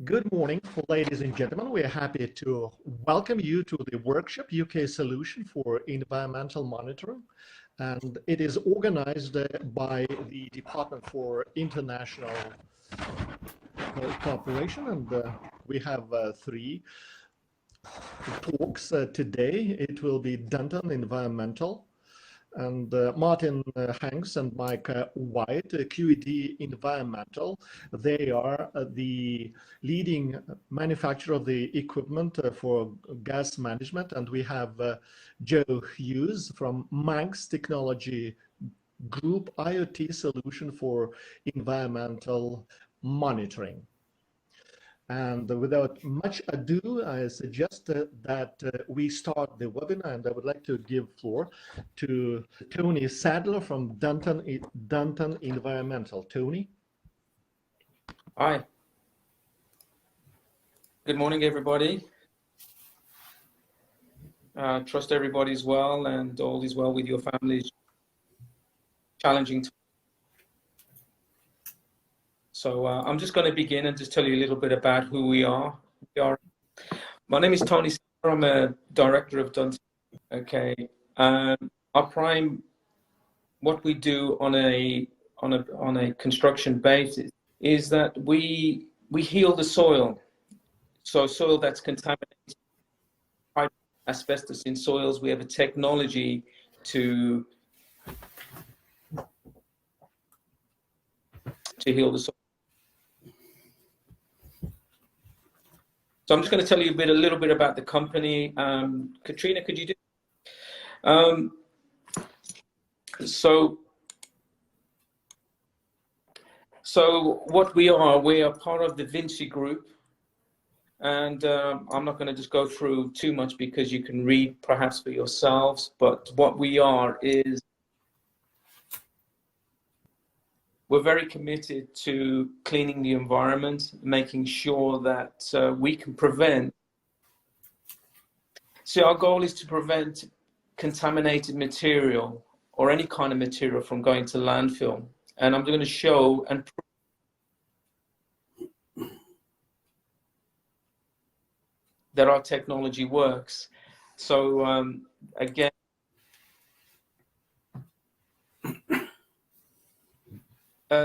Good morning, ladies and gentlemen. We are happy to welcome you to the workshop UK Solution for Environmental Monitoring. And it is organized by the Department for International Cooperation. And we have three talks today. It will be Dunton Environmental, and Martyn Hanks and Mike White, QED Environmental. They are the leading manufacturer of the equipment for gas management. And we have Joe Hughes from Manx Technology Group, IoT solution for environmental monitoring. And without much ado, I suggest that we start the webinar, and I would like to give floor to Tony Sadla from Dunton Environmental. Tony. Hi. Good morning, everybody. Trust everybody's well and all is well with your families. Challenging time. So I'm just going to begin and just tell you a little bit about who we are. My name is Tony. I'm a director of Dunton. Okay. Our prime, what we do on a construction basis is that we heal the soil. So soil that's contaminated, asbestos in soils. We have a technology to heal the soil. So I'm just going to tell you a little bit about the company. Katrina, could you do? So what we are part of the Vinci Group, and I'm not going to just go through too much because you can read perhaps for yourselves. But what we are is we're very committed to cleaning the environment, making sure that we can prevent. See, our goal is to prevent contaminated material or any kind of material from going to landfill. And I'm going to show and prove that our technology works. So again,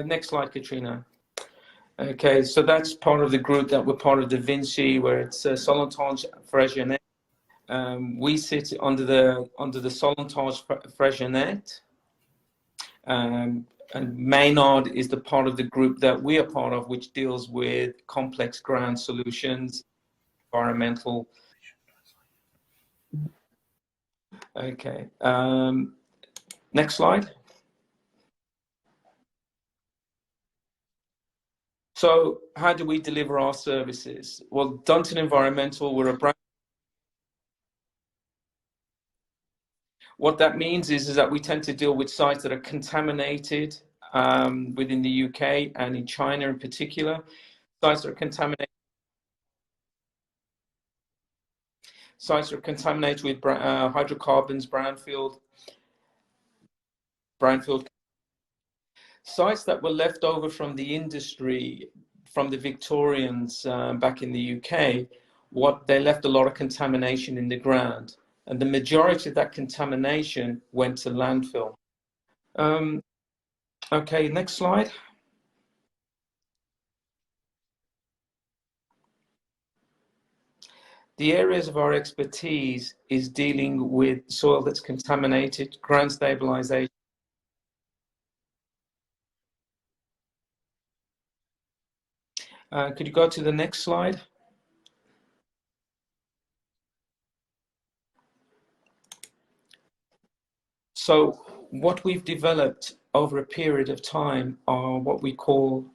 next slide, Katrina. Okay, so that's part of the group that we're part of the Vinci, where it's Solontage Freshenet. We sit under the Solontage Freshenet, and Maynard is the part of the group that we are part of, which deals with complex ground solutions, environmental. Okay, next slide. So how do we deliver our services? Well, Dunton Environmental, we're a brand. What that means is that we tend to deal with sites that are contaminated within the UK and in China in particular. Sites that are contaminated. Sites that are contaminated with hydrocarbons, brownfield. Sites that were left over from the industry, from the Victorians back in the UK, they left a lot of contamination in the ground. And the majority of that contamination went to landfill. Okay, next slide. The areas of our expertise is dealing with soil that's contaminated, ground stabilization. Could you go to the next slide? So what we've developed over a period of time are what we call,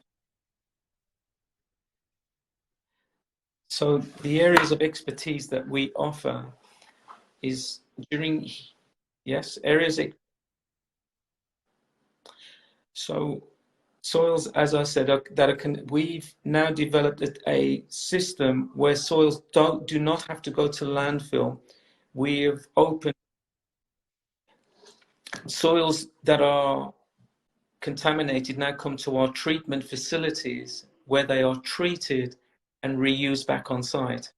so the areas of expertise that we offer is so soils, as I said, we've now developed a system where soils do not have to go to landfill. We have opened soils that are contaminated now come to our treatment facilities where they are treated and reused back on site.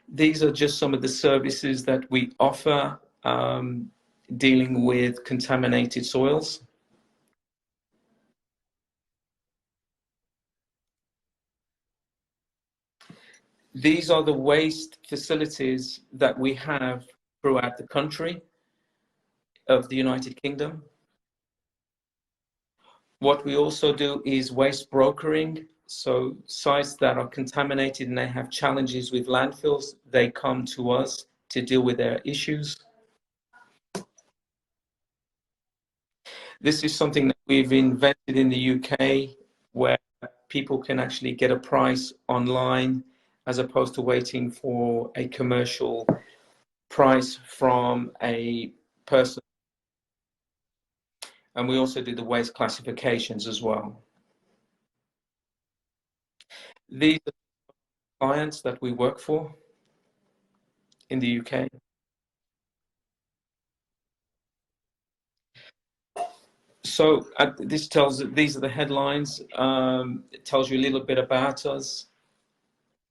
These are just some of the services that we offer dealing with contaminated soils. These are the waste facilities that we have throughout the country of the United Kingdom. What we also do is waste brokering. So sites that are contaminated and they have challenges with landfills, they come to us to deal with their issues. This is something that we've invented in the UK, where people can actually get a price online as opposed to waiting for a commercial price from a person. And we also do the waste classifications as well. These are clients that we work for in the UK. So this tells, these are the headlines. It tells you a little bit about us.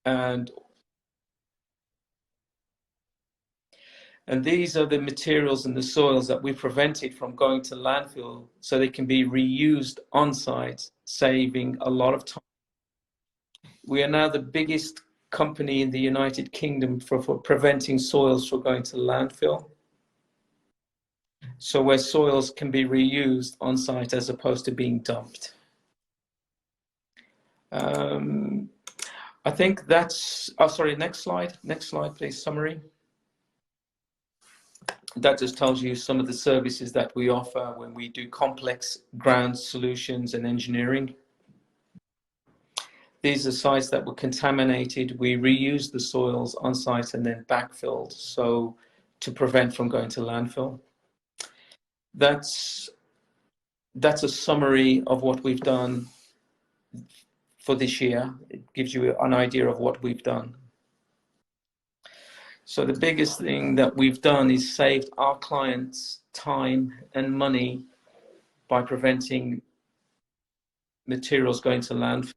And these are the materials and the soils that we prevented from going to landfill so they can be reused on site, saving a lot of time. We are now the biggest company in the United Kingdom for preventing soils from going to landfill. So where soils can be reused on site as opposed to being dumped. I think that's, oh, sorry, next slide, please, summary. That just tells you some of the services that we offer when we do complex ground solutions and engineering. These are sites that were contaminated. We reuse the soils on site and then backfilled, so to prevent from going to landfill. That's a summary of what we've done for this year. It gives you an idea of what we've done. So the biggest thing that we've done is saved our clients time and money by preventing materials going to landfill.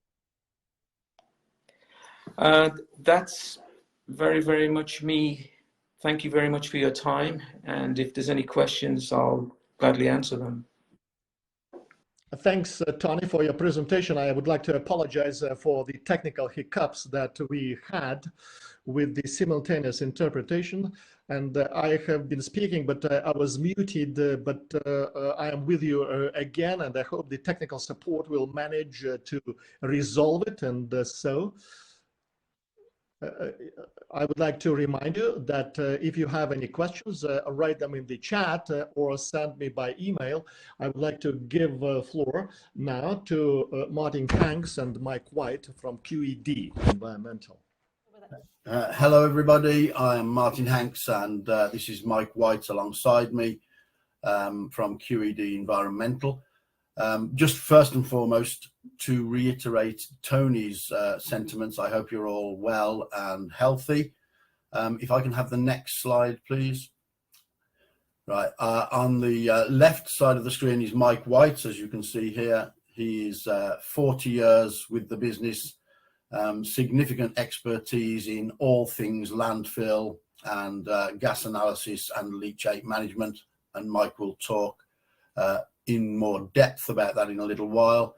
That's very, very much me. Thank you very much for your time. And if there's any questions, I'll gladly answer them. Thanks, Tony, for your presentation. I would like to apologize for the technical hiccups that we had with the simultaneous interpretation. And I have been speaking, but I was muted, but I am with you again, and I hope the technical support will manage to resolve it. And I would like to remind you that if you have any questions, write them in the chat or send me by email. I would like to give floor now to Martyn Hanks and Mike White from QED Environmental. Hello, everybody. I am Martyn Hanks, and this is Mike White alongside me from QED Environmental. Just first and foremost, to reiterate Tony's sentiments, I hope you're all well and healthy. If I can have the next slide, please. Right, on the left side of the screen is Mike White, as you can see here. He is 40 years with the business, significant expertise in all things landfill and gas analysis and leachate management, and Mike will talk in more depth about that in a little while.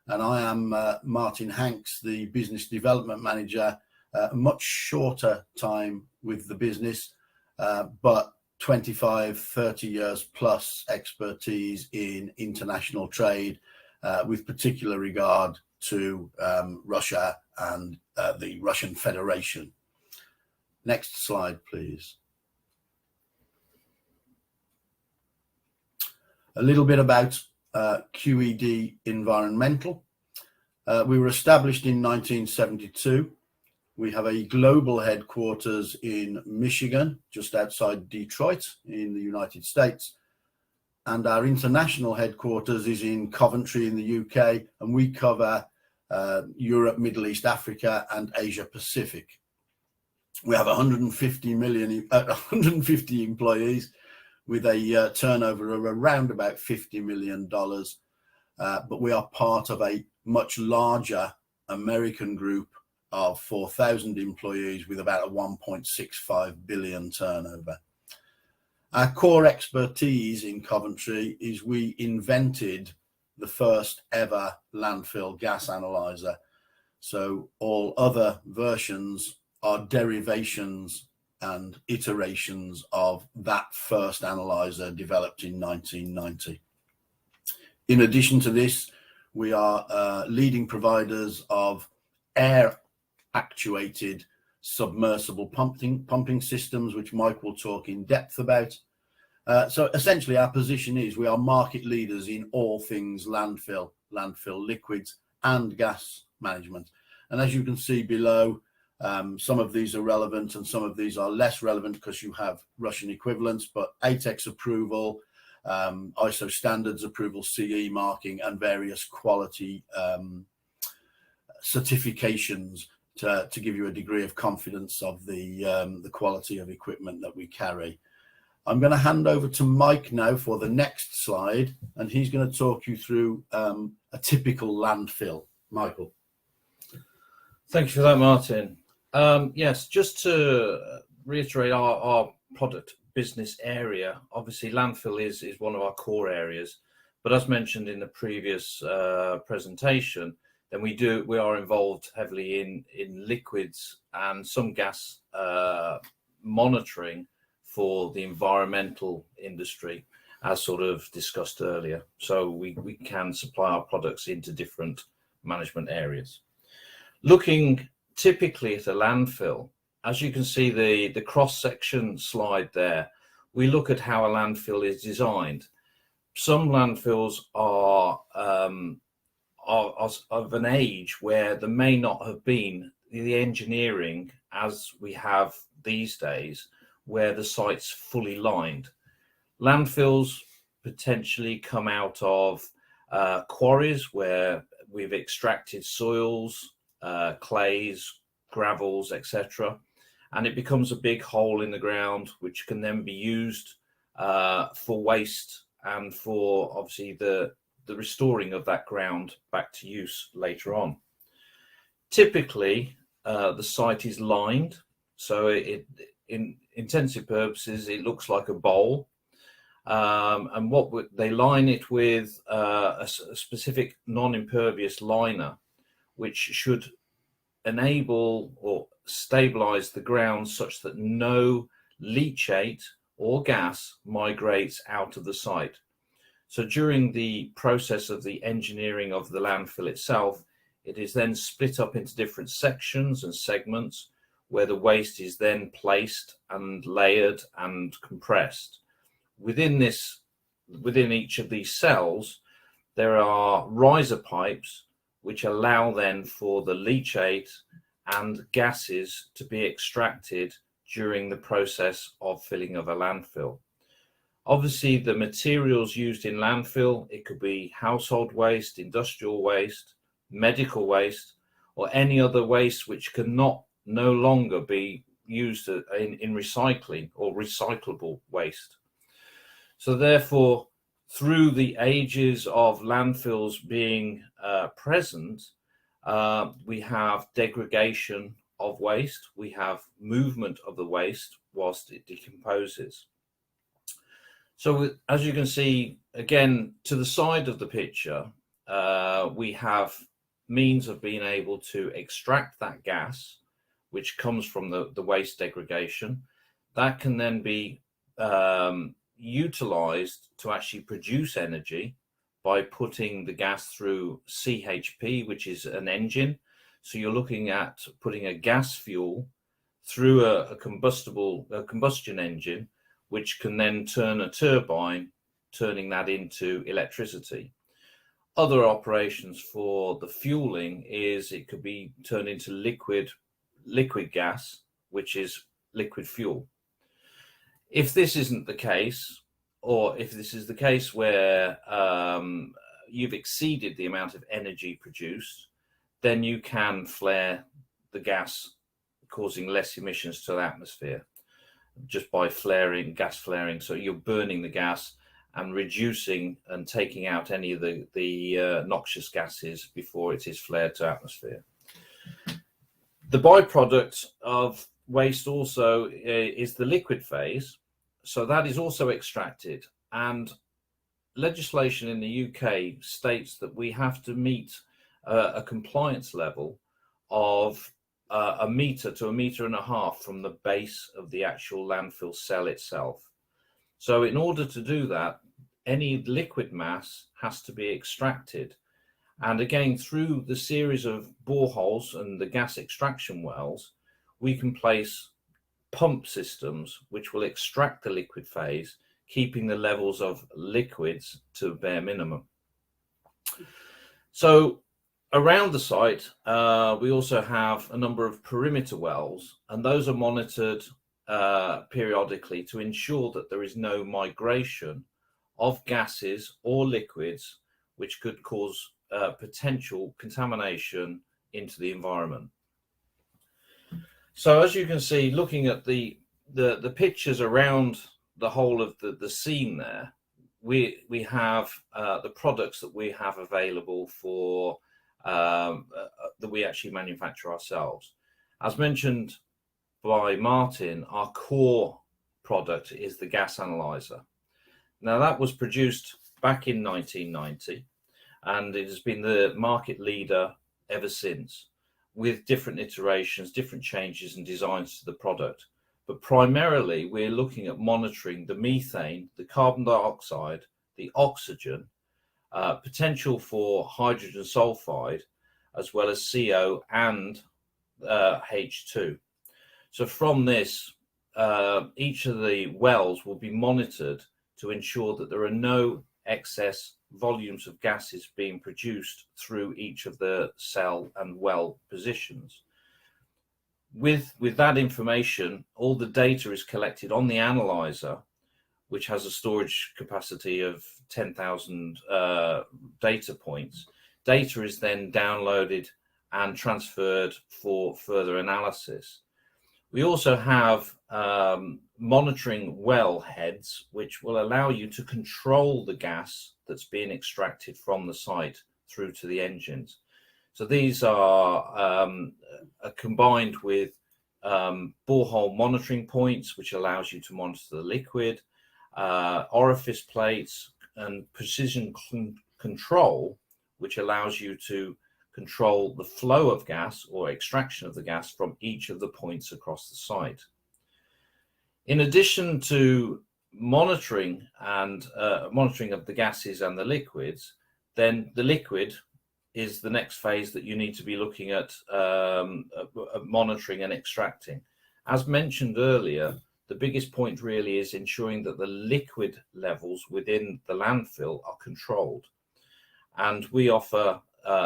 And I am Martyn Hanks, the business development manager, a much shorter time with the business, but 25, 30 years plus expertise in international trade, with particular regard to Russia and the Russian Federation. Next slide, please. A little bit about QED Environmental. We were established in 1972. We have a global headquarters in Michigan, just outside Detroit in the United States. And our international headquarters is in Coventry in the UK, and we cover Europe, Middle East, Africa, and Asia Pacific. We have 150 employees with a turnover of around about $50 million. But we are part of a much larger American group of 4,000 employees with about a 1.65 billion turnover. Our core expertise in Coventry is we invented the first ever landfill gas analyzer. So all other versions are derivations and iterations of that first analyzer developed in 1990. In addition to this, we are leading providers of air actuated submersible pumping systems, which Mike will talk in depth about. So essentially our position is we are market leaders in all things landfill liquids and gas management. And as you can see below, some of these are relevant and some of these are less relevant because you have Russian equivalents, but ATEX approval, ISO standards approval, CE marking, and various quality certifications to give you a degree of confidence of the quality of equipment that we carry. I'm going to hand over to Mike now for the next slide, and he's going to talk you through a typical landfill. Michael. Thank you for that, Martyn. Yes, just to reiterate our product business area, obviously landfill is one of our core areas, but as mentioned in the previous presentation, then we are involved heavily in liquids and some gas monitoring for the environmental industry, as sort of discussed earlier. So we can supply our products into different management areas. Looking typically at a landfill, as you can see the cross-section slide there, we look at how a landfill is designed. Some landfills are of an age where there may not have been the engineering as we have these days, where the site's fully lined. Landfills potentially come out of quarries where we've extracted soils, clays, gravels, etc. And it becomes a big hole in the ground, which can then be used for waste and for obviously the restoring of that ground back to use later on. Typically, the site is lined, so in intensive purposes, it looks like a bowl. And they line it with a specific non-impervious liner, which should enable or stabilize the ground such that no leachate or gas migrates out of the site. So during the process of the engineering of the landfill itself, it is then split up into different sections and segments where the waste is then placed and layered and compressed. Within each of these cells, there are riser pipes which allow then for the leachate and gases to be extracted during the process of filling of a landfill. Obviously, the materials used in landfill, it could be household waste, industrial waste, medical waste, or any other waste which no longer be used in recycling or recyclable waste. So therefore, through the ages of landfills being present, we have degradation of waste, we have movement of the waste whilst it decomposes. So as you can see, again, to the side of the picture, we have means of being able to extract that gas, which comes from the waste degradation. That can then be utilized to actually produce energy by putting the gas through CHP, which is an engine. So you're looking at putting a gas fuel through a combustion engine, which can then turn a turbine, turning that into electricity. Other operations for the fueling is it could be turned into liquid gas, which is liquid fuel. If this isn't the case, or if this is the case where you've exceeded the amount of energy produced, then you can flare the gas, causing less emissions to the atmosphere just by gas flaring. So you're burning the gas and reducing and taking out any of the noxious gases before it is flared to atmosphere. The byproduct of waste also is the liquid phase. So that is also extracted, and legislation in the UK states that we have to meet a compliance level of a metre to a metre and a half from the base of the actual landfill cell itself. So in order to do that, any liquid mass has to be extracted. And again, through the series of boreholes and the gas extraction wells, we can place pump systems which will extract the liquid phase, keeping the levels of liquids to a bare minimum. So around the site, we also have a number of perimeter wells, and those are monitored periodically to ensure that there is no migration of gases or liquids which could cause potential contamination into the environment. So as you can see, looking at the pictures around the whole of the scene there, we have the products that we have available for that we actually manufacture ourselves. As mentioned by Martyn, our core product is the gas analyzer. Now that was produced back in 1990, and it has been the market leader ever since, with different iterations, different changes and designs to the product. But primarily we're looking at monitoring the methane, the carbon dioxide, the oxygen, potential for hydrogen sulfide, as well as CO and H2. So from this, each of the wells will be monitored to ensure that there are no excess volumes of gases being produced through each of the cell and well positions. With that information, all the data is collected on the analyzer, which has a storage capacity of 10,000 data points. Data is then downloaded and transferred for further analysis. We also have monitoring well heads, which will allow you to control the gas that's being extracted from the site through to the engines. So these are combined with borehole monitoring points, which allows you to monitor the liquid, orifice plates, and precision control, which allows you to control the flow of gas or extraction of the gas from each of the points across the site. In addition to monitoring and monitoring of the gases and the liquids, then the liquid is the next phase that you need to be looking at monitoring and extracting. As mentioned earlier, the biggest point really is ensuring that the liquid levels within the landfill are controlled. And we offer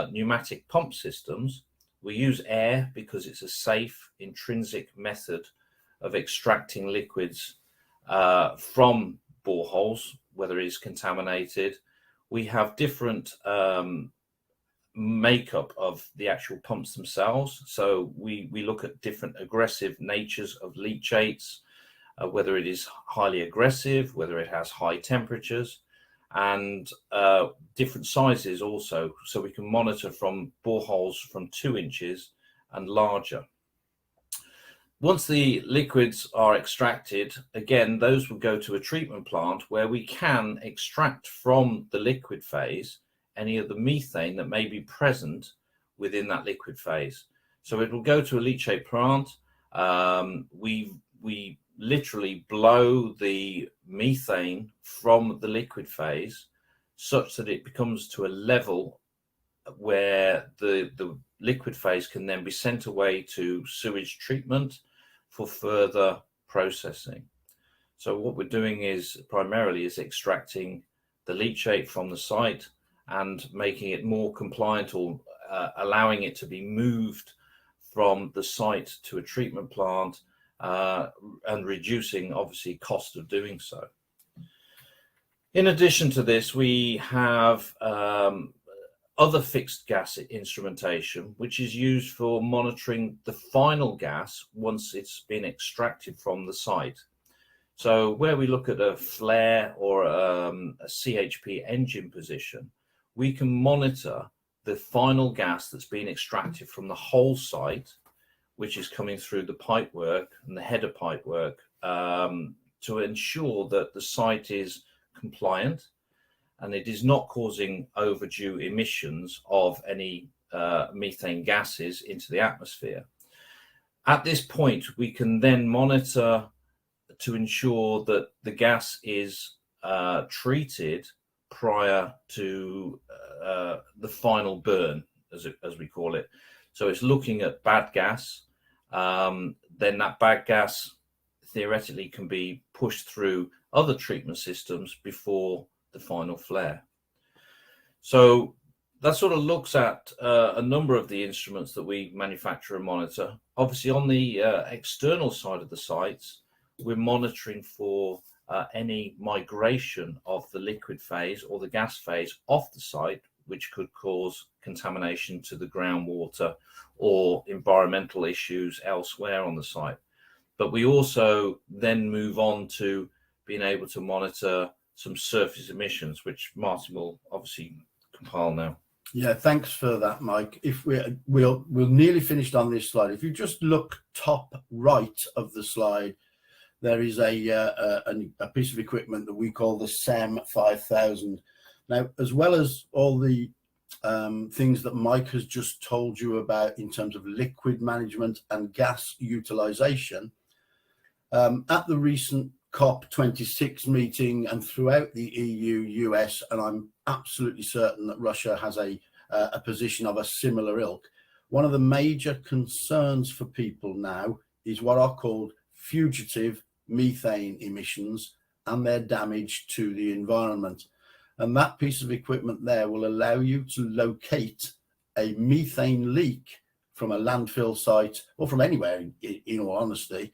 pneumatic pump systems. We use air because it's a safe, intrinsic method of extracting liquids from boreholes, whether it is contaminated. We have different makeup of the actual pumps themselves. So we look at different aggressive natures of leachates, whether it is highly aggressive, whether it has high temperatures, and different sizes also. So we can monitor from boreholes from 2 inches and larger. Once the liquids are extracted, again, those will go to a treatment plant where we can extract from the liquid phase any of the methane that may be present within that liquid phase. So it will go to a leachate plant. We literally blow the methane from the liquid phase such that it becomes to a level where the liquid phase can then be sent away to sewage treatment for further processing. So what we're doing is primarily extracting the leachate from the site and making it more compliant, or allowing it to be moved from the site to a treatment plant, and reducing obviously cost of doing so. In addition to this, we have other fixed gas instrumentation, which is used for monitoring the final gas once it's been extracted from the site. So where we look at a flare or a CHP engine position, we can monitor the final gas that's been extracted from the whole site, which is coming through the pipework and the header pipework to ensure that the site is compliant and it is not causing overdue emissions of any methane gases into the atmosphere. At this point, we can then monitor to ensure that the gas is treated prior to the final burn, as we call it. So it's looking at bad gas. Then that bad gas theoretically can be pushed through other treatment systems before the final flare. So that sort of looks at a number of the instruments that we manufacture and monitor. Obviously, on the external side of the sites, we're monitoring for any migration of the liquid phase or the gas phase off the site, which could cause contamination to the groundwater or environmental issues elsewhere on the site. But we also then move on to being able to monitor some surface emissions, which Martyn will obviously compile now. Yeah, thanks for that, Mike. If we'll nearly finished on this slide. If you just look top right of the slide, there is a piece of equipment that we call the SEM 5000. Now, as well as all the things that Mike has just told you about in terms of liquid management and gas utilization, at the recent COP26 meeting and throughout the EU, US, and I'm absolutely certain that Russia has a position of a similar ilk, one of the major concerns for people now is what are called fugitive methane emissions and their damage to the environment. And that piece of equipment there will allow you to locate a methane leak from a landfill site or from anywhere, in all honesty,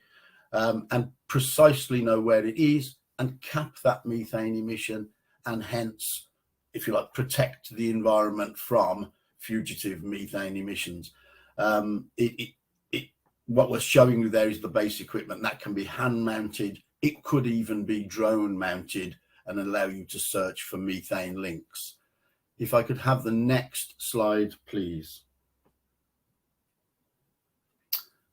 and precisely know where it is and cap that methane emission and hence, if you like, protect the environment from fugitive methane emissions. What we're showing you there is the base equipment that can be hand mounted. It could even be drone mounted and allow you to search for methane links. If I could have the next slide, please.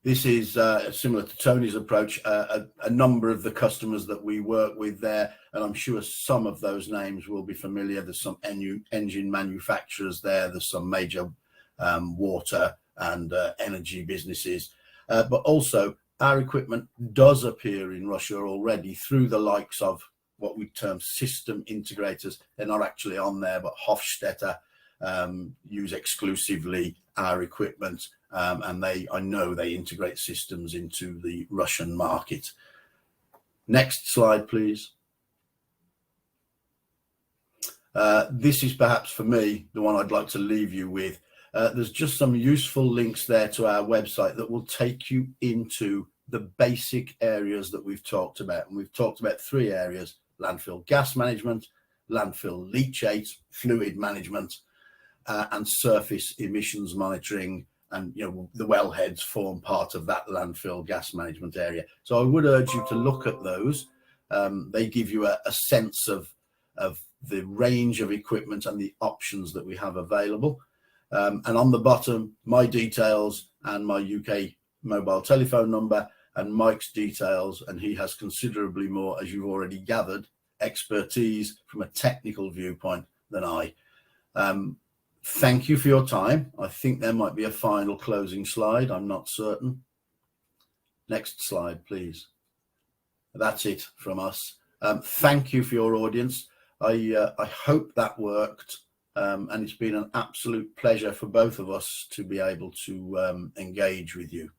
This is similar to Tony's approach, a number of the customers that we work with there, and I'm sure some of those names will be familiar. There's some engine manufacturers there, there's some major water and energy businesses, but also our equipment does appear in Russia already through the likes of what we term system integrators. They're not actually on there, but Hofstetter use exclusively our equipment. And I know they integrate systems into the Russian market. Next slide, please. This is perhaps for me the one I'd like to leave you with. There's just some useful links there to our website that will take you into the basic areas that we've talked about. And we've talked about three areas: landfill gas management, landfill leachate, fluid management, and surface emissions monitoring. And the wellheads form part of that landfill gas management area. So I would urge you to look at those. They give you a sense of the range of equipment and the options that we have available. And on the bottom, my details and my UK mobile telephone number and Mike's details. And he has considerably more, as you've already gathered, expertise from a technical viewpoint than I. Thank you for your time. I think there might be a final closing slide. I'm not certain. Next slide, please. That's it from us. Thank you for your audience. I hope that worked. And it's been an absolute pleasure for both of us to be able to engage with you.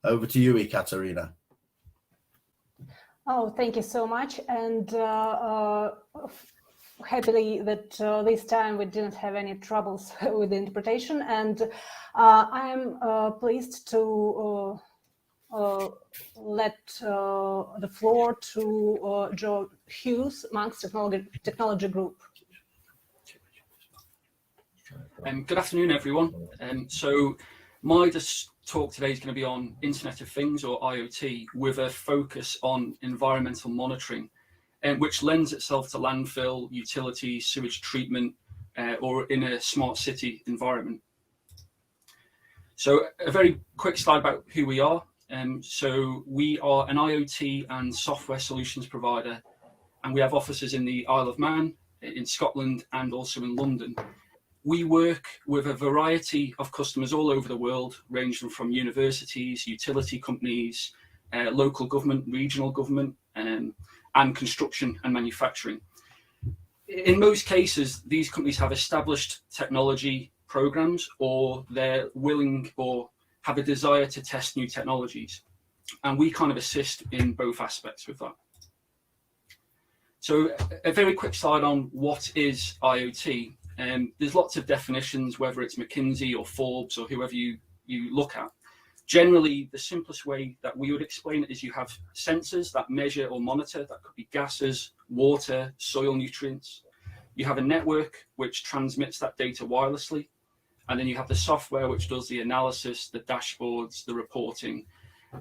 Over to you, Ekaterina. Oh, thank you so much. And happily that this time we didn't have any troubles with the interpretation, and I am pleased to let the floor to Joe Hughes, Manx Technology Group. Good afternoon, everyone. So my talk today is going to be on Internet of Things, or IoT, with a focus on environmental monitoring, which lends itself to landfill, utility, sewage treatment, or in a smart city environment. So a very quick slide about who we are. So we are an IoT and software solutions provider, and we have offices in the Isle of Man, in Scotland, and also in London. We work with a variety of customers all over the world, ranging from universities, utility companies, local government, regional government, and construction and manufacturing. In most cases, these companies have established technology programs, or they're willing or have a desire to test new technologies. And we kind of assist in both aspects with that. So a very quick slide on what is IoT. There's lots of definitions, whether it's McKinsey or Forbes or whoever you look at. Generally, the simplest way that we would explain it is you have sensors that measure or monitor, that could be gases, water, soil nutrients. You have a network which transmits that data wirelessly. And then you have the software which does the analysis, the dashboards, the reporting.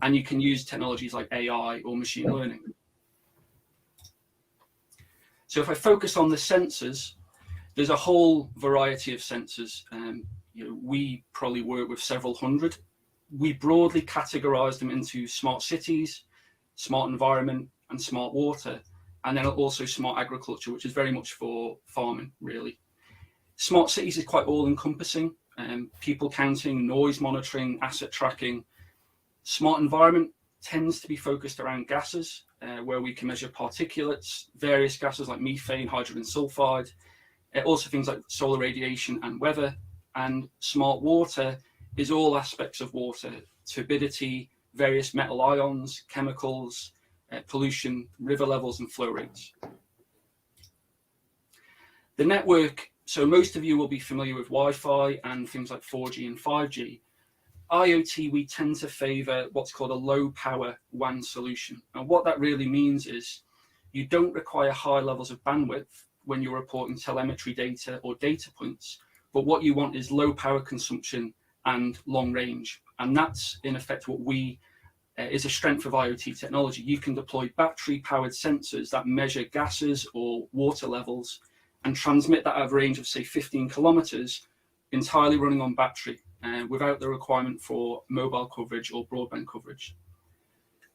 And you can use technologies like AI or machine learning. So if I focus on the sensors, there's a whole variety of sensors. We probably work with several hundred. We broadly categorize them into smart cities, smart environment, and smart water, and then also smart agriculture, which is very much for farming, really. Smart cities is quite all-encompassing, people counting, noise monitoring, asset tracking. Smart environment tends to be focused around gases, where we can measure particulates, various gases like methane, hydrogen sulfide, also things like solar radiation and weather. And smart water is all aspects of water, turbidity, various metal ions, chemicals, pollution, river levels and flow rates. The network, so most of you will be familiar with Wi-Fi and things like 4G and 5G. IoT, we tend to favor what's called a low power WAN solution. And what that really means is you don't require high levels of bandwidth when you're reporting telemetry data or data points, but what you want is low power consumption and long range. And that's in effect what is a strength of IoT technology. You can deploy battery powered sensors that measure gases or water levels and transmit that at a range of say 15 kilometers, entirely running on battery, without the requirement for mobile coverage or broadband coverage.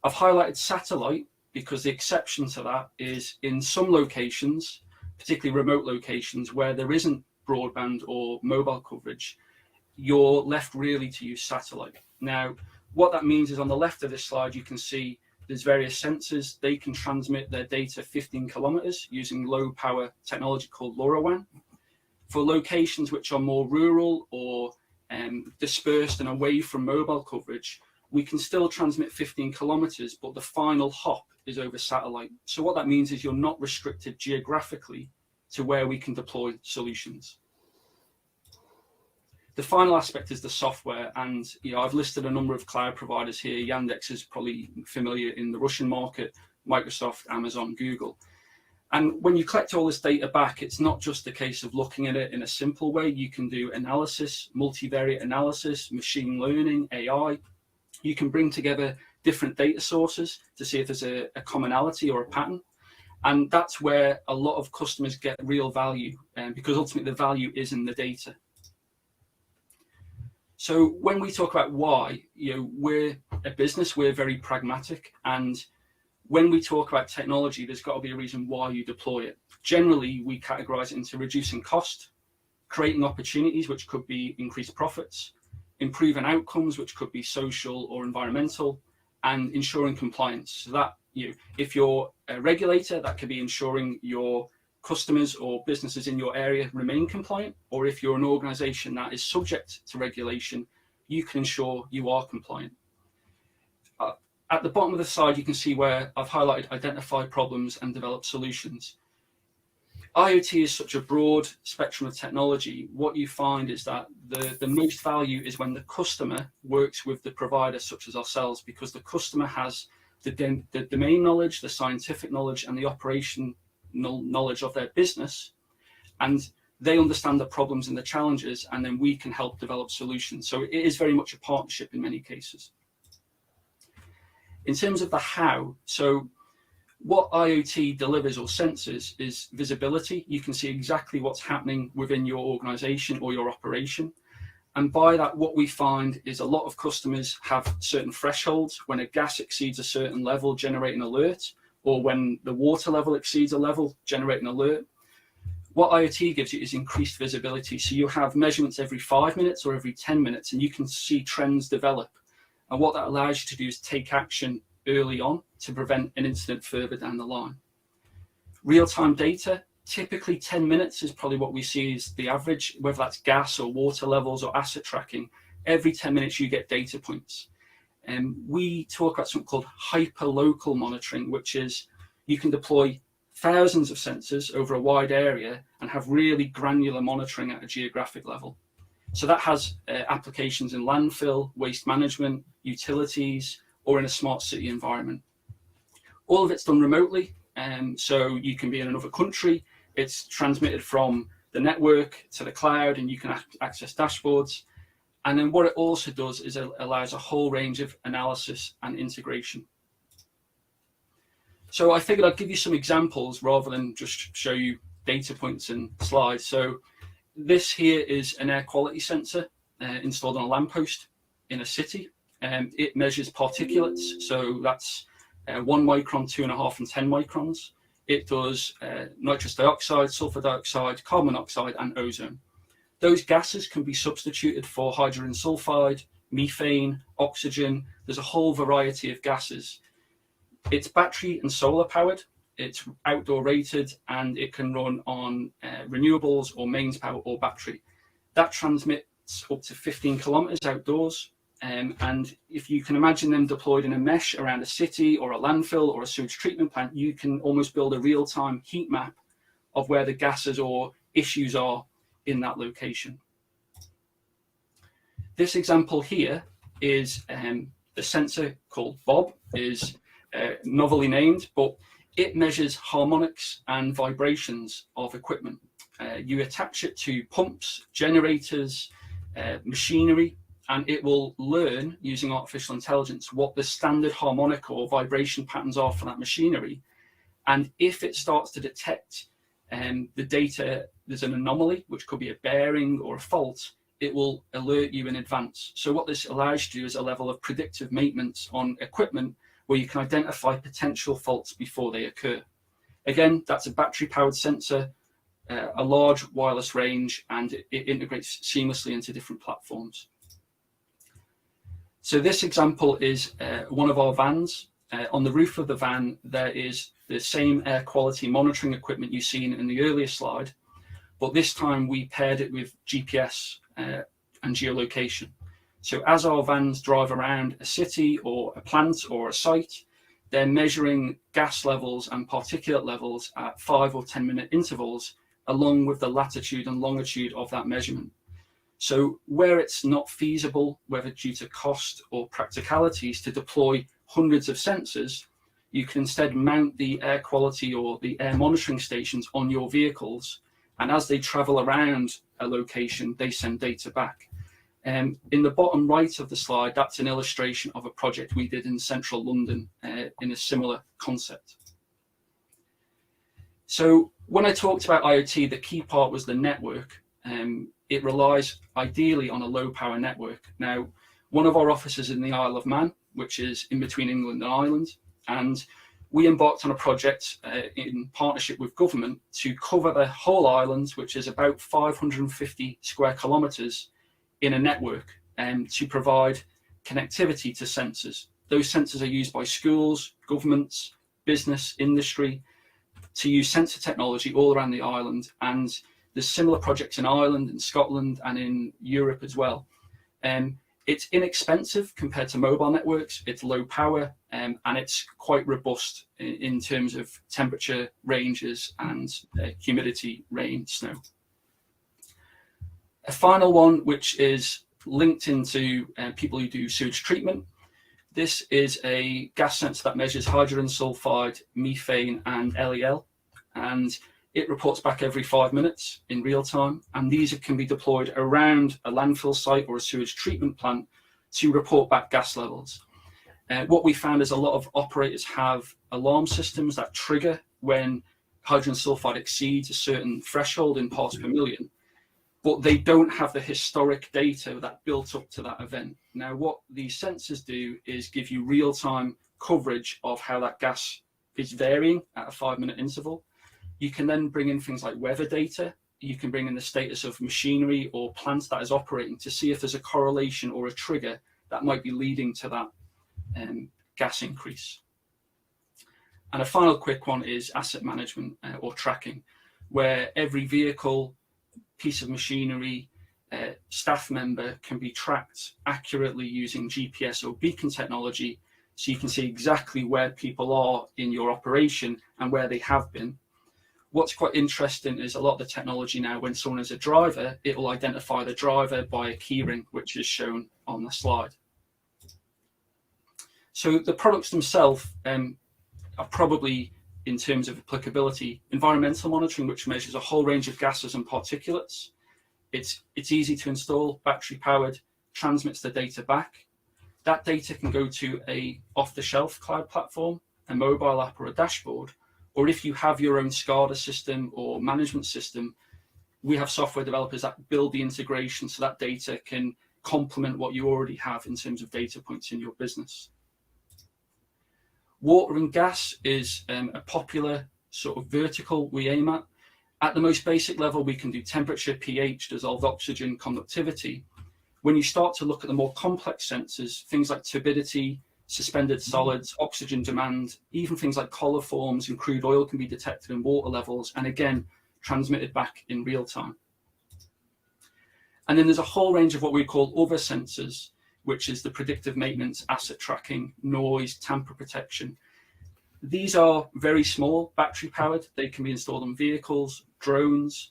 I've highlighted satellite because the exception to that is in some locations, particularly remote locations where there isn't broadband or mobile coverage, you're left really to use satellite. Now, what that means is on the left of this slide, you can see there's various sensors. They can transmit their data 15 kilometers using low power technology called LoRaWAN. For locations which are more rural or dispersed and away from mobile coverage, we can still transmit 15 kilometers, but the final hop is over satellite. So what that means is you're not restricted geographically to where we can deploy solutions. The final aspect is the software, and I've listed a number of cloud providers here. Yandex is probably familiar in the Russian market, Microsoft, Amazon, Google. And when you collect all this data back, it's not just a case of looking at it in a simple way. You can do analysis, multivariate analysis, machine learning, AI. You can bring together different data sources to see if there's a commonality or a pattern. And that's where a lot of customers get real value, because ultimately the value is in the data. So when we talk about why, we're a business, we're very pragmatic. And when we talk about technology, there's got to be a reason why you deploy it. Generally, we categorize it into reducing cost, creating opportunities, which could be increased profits, improving outcomes, which could be social or environmental, and ensuring compliance. So that, if you're a regulator, that could be ensuring your customers or businesses in your area remain compliant, or if you're an organization that is subject to regulation, you can ensure you are compliant. At the bottom of the slide, you can see where I've highlighted identify problems and develop solutions. IoT is such a broad spectrum of technology. What you find is that the most value is when the customer works with the provider, such as ourselves, because the customer has the domain knowledge, the scientific knowledge, and the operational knowledge of their business, and they understand the problems and the challenges, and then we can help develop solutions. So it is very much a partnership in many cases. In terms of the how, so what IoT delivers or senses is visibility. You can see exactly what's happening within your organization or your operation. And by that, what we find is a lot of customers have certain thresholds. When a gas exceeds a certain level, generate an alert, or when the water level exceeds a level, generate an alert. What IoT gives you is increased visibility. So you have measurements every 5 minutes or every 10 minutes, and you can see trends develop. And what that allows you to do is take action early on to prevent an incident further down the line. Real-time data, typically 10 minutes is probably what we see is the average, whether that's gas or water levels or asset tracking. Every 10 minutes you get data points. And we talk about something called hyper-local monitoring, which is you can deploy thousands of sensors over a wide area and have really granular monitoring at a geographic level. So that has applications in landfill, waste management, utilities, or in a smart city environment. All of it's done remotely, so you can be in another country. It's transmitted from the network to the cloud, and you can access dashboards. And then what it also does is it allows a whole range of analysis and integration. So I figured I'd give you some examples rather than just show you data points and slides. So this here is an air quality sensor installed on a lamppost in a city. It measures particulates, so that's 1 micron, 2.5 and 10 microns. It does nitrous dioxide, sulfur dioxide, carbon monoxide and ozone. Those gases can be substituted for hydrogen sulfide, methane, oxygen. There's a whole variety of gases. It's battery and solar powered, it's outdoor rated, and it can run on renewables or mains power or battery. That transmits up to 15 kilometers outdoors. And if you can imagine them deployed in a mesh around a city or a landfill or a sewage treatment plant, you can almost build a real-time heat map of where the gases or issues are in that location. This example here is the sensor called Bob, is novelly named, but it measures harmonics and vibrations of equipment. You attach it to pumps, generators, machinery, and it will learn using artificial intelligence what the standard harmonic or vibration patterns are for that machinery. And if it starts to detect the data, there's an anomaly, which could be a bearing or a fault, it will alert you in advance. So what this allows you to do is a level of predictive maintenance on equipment where you can identify potential faults before they occur. Again, that's a battery-powered sensor, a large wireless range, and it integrates seamlessly into different platforms. So this example is one of our vans. On the roof of the van, there is the same air quality monitoring equipment you've seen in the earlier slide, but this time we paired it with GPS and geolocation. So as our vans drive around a city or a plant or a site, they're measuring gas levels and particulate levels at 5 or 10 minute intervals, along with the latitude and longitude of that measurement. So where it's not feasible, whether due to cost or practicalities, to deploy hundreds of sensors, you can instead mount the air quality or the air monitoring stations on your vehicles. And as they travel around a location, they send data back. In the bottom right of the slide, that's an illustration of a project we did in central London in a similar concept. So when I talked about IoT, the key part was the network. It relies ideally on a low power network. Now, one of our offices in the Isle of Man, which is in between England and Ireland, and we embarked on a project in partnership with government to cover the whole island, which is about 550 square kilometres, in a network to provide connectivity to sensors. Those sensors are used by schools, governments, business, industry, to use sensor technology all around the island. And there's similar projects in Ireland, in Scotland, and in Europe as well. It's inexpensive compared to mobile networks. It's low power, and it's quite robust in terms of temperature ranges and humidity, rain, snow. A final one, which is linked into people who do sewage treatment. This is a gas sensor that measures hydrogen sulfide, methane, and LEL, and it reports back every 5 minutes in real time. And these can be deployed around a landfill site or a sewage treatment plant to report back gas levels. What we found is a lot of operators have alarm systems that trigger when hydrogen sulfide exceeds a certain threshold in parts per million. but they don't have the historic data that built up to that event. Now, what these sensors do is give you real-time coverage of how that gas is varying at a 5-minute interval. You can then bring in things like weather data. You can bring in the status of machinery or plants that is operating to see if there's a correlation or a trigger that might be leading to that gas increase. And a final quick one is asset management or tracking, where every vehicle, piece of machinery, staff member can be tracked accurately using GPS or beacon technology, so you can see exactly where people are in your operation and where they have been. What's quite interesting is a lot of the technology now, when someone is a driver, it will identify the driver by a keyring, which is shown on the slide. So the products themselves are probably, in terms of applicability, environmental monitoring, which measures a whole range of gases and particulates. It's easy to install, battery powered, transmits the data back. That data can go to a off-the-shelf cloud platform, a mobile app or a dashboard, or if you have your own SCADA system or management system, we have software developers that build the integration so that data can complement what you already have in terms of data points in your business. Water and gas is a popular sort of vertical we aim at. At the most basic level, we can do temperature, pH, dissolved oxygen, conductivity. When you start to look at the more complex sensors, things like turbidity, suspended solids, oxygen demand, even things like coliforms and crude oil can be detected in water levels, and again, transmitted back in real time. And then there's a whole range of what we call other sensors, which is the predictive maintenance, asset tracking, noise, tamper protection. These are very small, battery powered. They can be installed on vehicles, drones,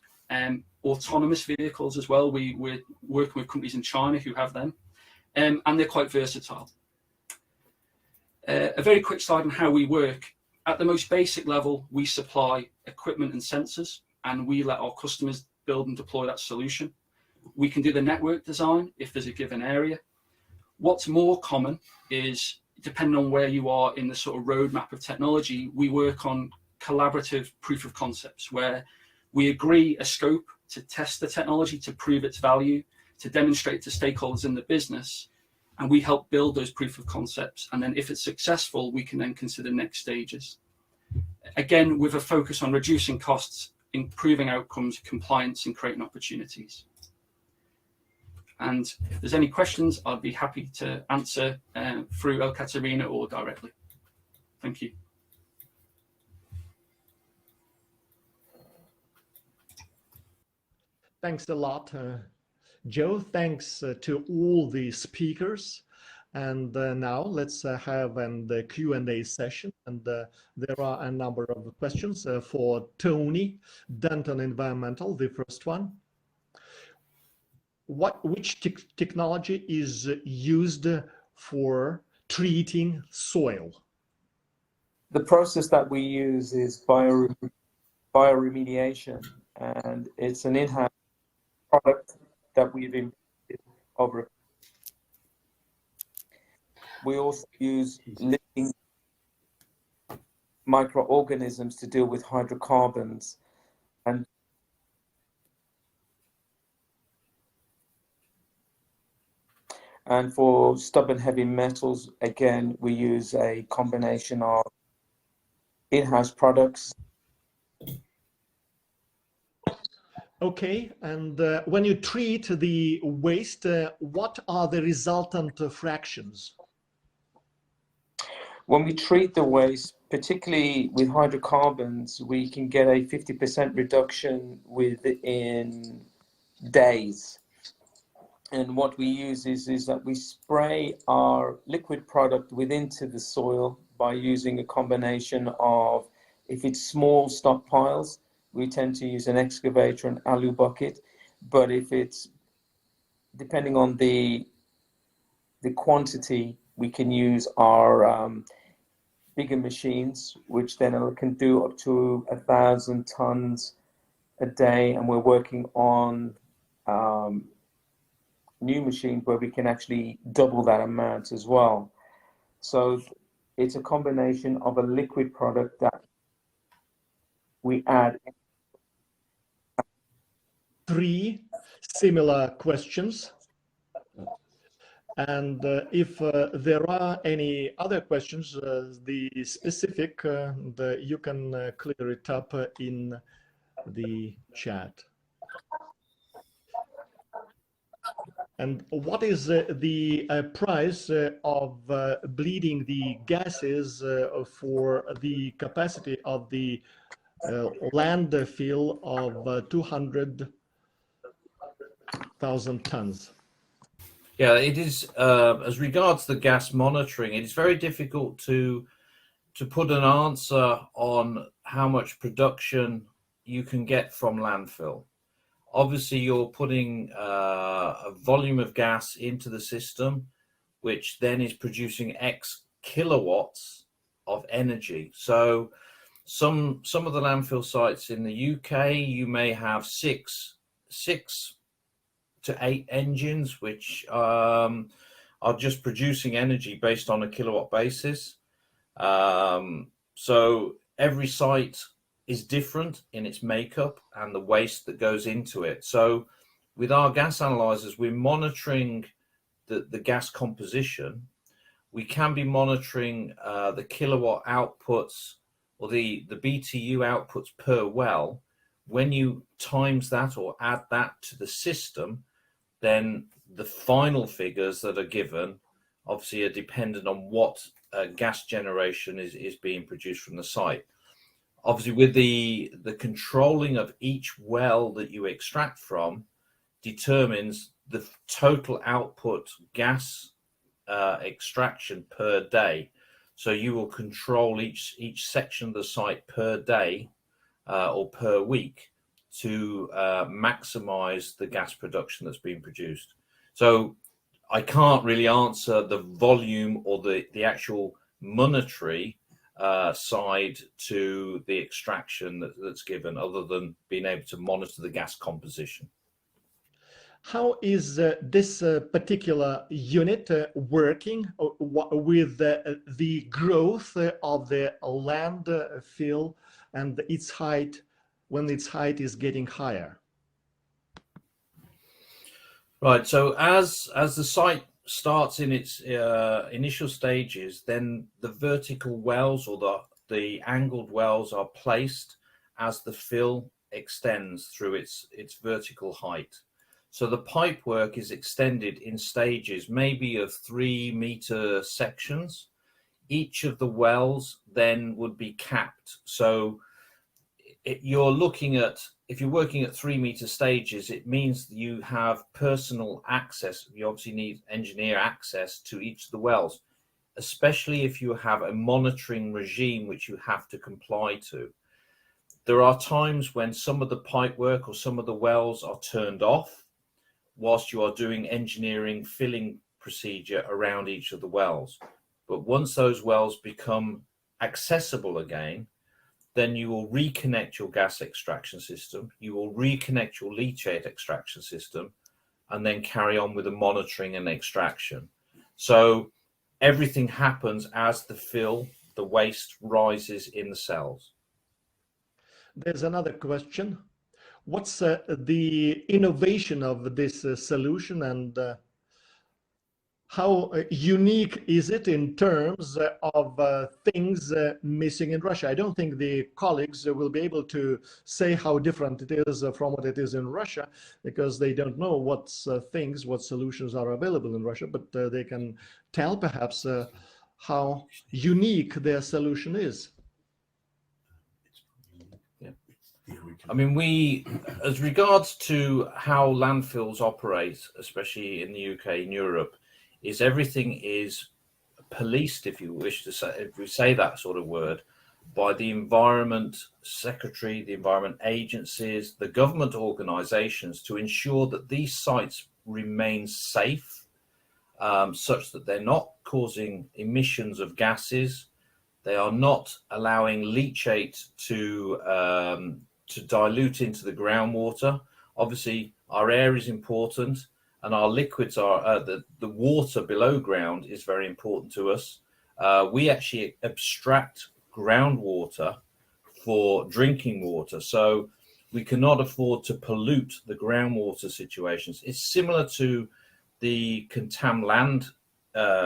autonomous vehicles as well. We're working with companies in China who have them, and they're quite versatile. A very quick slide on how we work. At the most basic level, we supply equipment and sensors, and we let our customers build and deploy that solution. We can do the network design if there's a given area. What's more common is, depending on where you are in the sort of roadmap of technology, we work on collaborative proof of concepts where we agree a scope to test the technology, to prove its value, to demonstrate to stakeholders in the business, and we help build those proof of concepts. And then if it's successful, we can then consider next stages. Again, with a focus on reducing costs, improving outcomes, compliance, and creating opportunities. And if there's any questions, I'd be happy to answer through El Caterina or directly. Thank you. Thanks a lot, Joe. Thanks to all the speakers. And now let's have the Q&A session. And there are a number of questions for Tony, Dunton Environmental, the first one. Which technology is used for treating soil? The process that we use is bioremediation, and it's an in-house product that we've invented over. We also use living microorganisms to deal with hydrocarbons, and for stubborn heavy metals, again, we use a combination of in-house products. Okay, and when you treat the waste, what are the resultant fractions? When we treat the waste, particularly with hydrocarbons, we can get a 50% reduction within days. And what we use is that we spray our liquid product into the soil by using a combination of, if it's small stockpiles, we tend to use an excavator and alu bucket. But if it's, depending on the quantity, we can use our bigger machines, which then can do up to 1,000 tons a day. And we're working on new machines where we can actually double that amount as well. So it's a combination of a liquid product that we add. 3 similar questions. And if there are any other questions, the specific, you can clear it up in the chat. And what is the price of bleeding the gases for the capacity of the landfill of 200,000 tons? Yeah, it is. As regards the gas monitoring, it is very difficult to put an answer on how much production you can get from landfill. Obviously, you're putting a volume of gas into the system, which then is producing X kilowatts of energy. So some of the landfill sites in the UK, you may have six to 8 engines, which are just producing energy based on a kilowatt basis. So every site is different in its makeup and the waste that goes into it. So with our gas analyzers, we're monitoring the gas composition. We can be monitoring the kilowatt outputs or the BTU outputs per well. When you times that or add that to the system, then the final figures that are given obviously are dependent on what gas generation is being produced from the site. Obviously, with the controlling of each well that you extract from determines the total output gas extraction per day. So you will control each section of the site per day or per week to maximize the gas production that's being produced. So I can't really answer the volume or the actual monetary side to the extraction that's given, other than being able to monitor the gas composition. How is this particular unit working with the growth of the landfill and its height when its height is getting higher? Right. So as the site starts in its initial stages, then the vertical wells or the angled wells are placed as the fill extends through its vertical height. So the pipe work is extended in stages, maybe of 3-meter sections. Each of the wells then would be capped. So you're looking at, if you're working at 3-meter stages, it means you have personal access. You obviously need engineer access to each of the wells, especially if you have a monitoring regime which you have to comply to. There are times when some of the pipe work or some of the wells are turned off whilst you are doing engineering filling procedure around each of the wells. But once those wells become accessible again, then you will reconnect your gas extraction system, you will reconnect your leachate extraction system, and then carry on with the monitoring and extraction. So everything happens as the waste rises in the cells. There's another question. What's the innovation of this solution, and how unique is it in terms of things missing in Russia? I don't think the colleagues will be able to say how different it is from what it is in Russia, because they don't know what solutions are available in Russia, but they can tell perhaps how unique their solution is. I mean, as regards to how landfills operate, especially in the UK and Europe, is everything is policed, if you wish to say, if we say that sort of word, by the Environment Secretary, the environment agencies, the government organisations, to ensure that these sites remain safe, such that they're not causing emissions of gases, they are not allowing leachate to dilute into the groundwater. Obviously, our air is important, and our liquids are the water below ground is very important to us. We actually abstract groundwater for drinking water. So we cannot afford to pollute the groundwater situations. It's similar to the contam land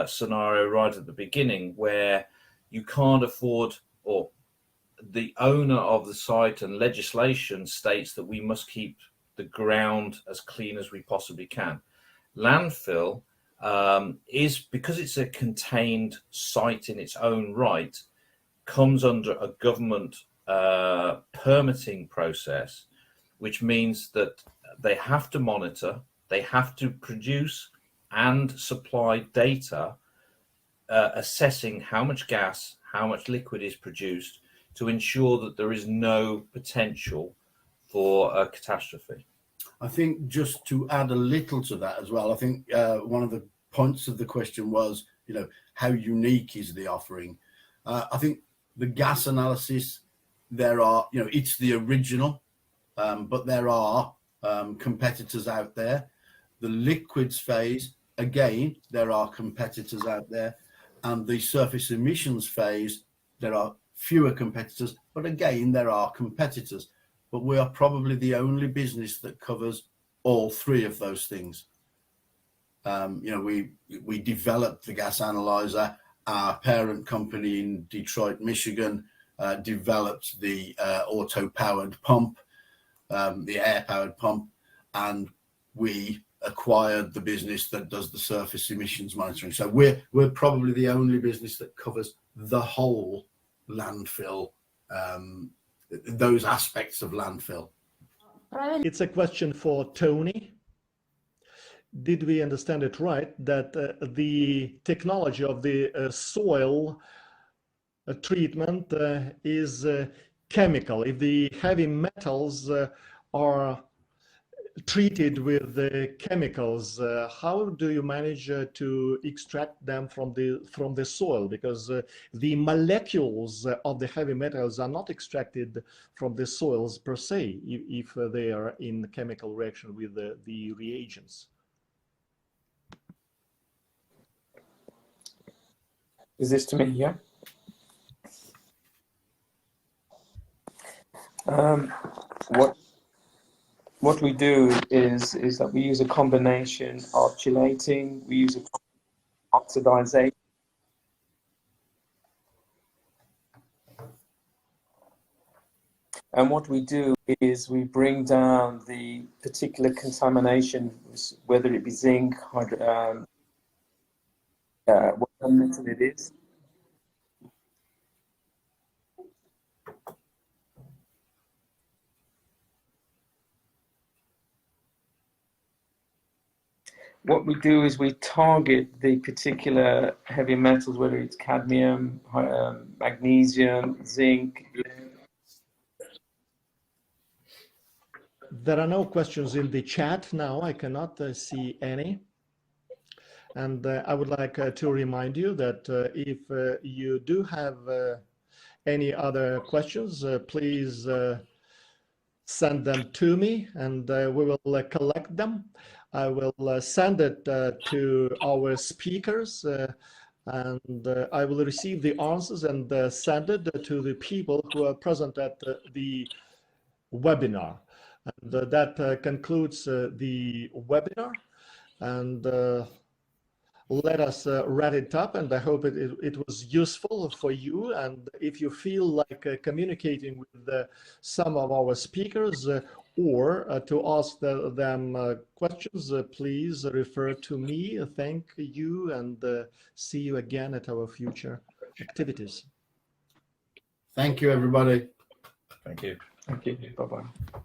scenario right at the beginning, where you can't afford, or the owner of the site and legislation states that we must keep the ground as clean as we possibly can. Landfill is, because it's a contained site in its own right, comes under a government permitting process, which means that they have to monitor, they have to produce and supply data assessing how much gas, how much liquid is produced, to ensure that there is no potential for a catastrophe. I think just to add a little to that as well, I think one of the points of the question was, how unique is the offering? I think the gas analysis, there are, it's the original, but there are competitors out there. The liquids phase, again, there are competitors out there. And the surface emissions phase, there are fewer competitors, but again, there are competitors. But we are probably the only business that covers all three of those things. We developed the gas analyzer. Our parent company in Detroit, Michigan, developed the auto-powered pump, the air-powered pump, and we acquired the business that does the surface emissions monitoring. So we're probably the only business that covers the whole landfill, those aspects of landfill. It's a question for Tony. Did we understand it right that the technology of the soil treatment is chemical? If the heavy metals are treated with the chemicals, how do you manage to extract them from the soil? Because the molecules of the heavy metals are not extracted from the soils per se, if they are in chemical reaction with the reagents. Is this to me? Yeah. What we do is that we use a combination of chelating, we use oxidization. And what we do is we bring down the particular contamination, whether it be zinc, what metal it is. What we do is we target the particular heavy metals, whether it's cadmium, magnesium, zinc. There are no questions in the chat now. I cannot see any. And I would like to remind you that if you do have any other questions, please send them to me and we will collect them. I will send it to our speakers and I will receive the answers and send it to the people who are present at the webinar. And that concludes the webinar. And let us wrap it up, and I hope it was useful for you. And if you feel like communicating with some of our speakers or to ask them questions, please refer to me. Thank you, and see you again at our future activities. Thank you, everybody. Thank you. Thank you. Bye-bye.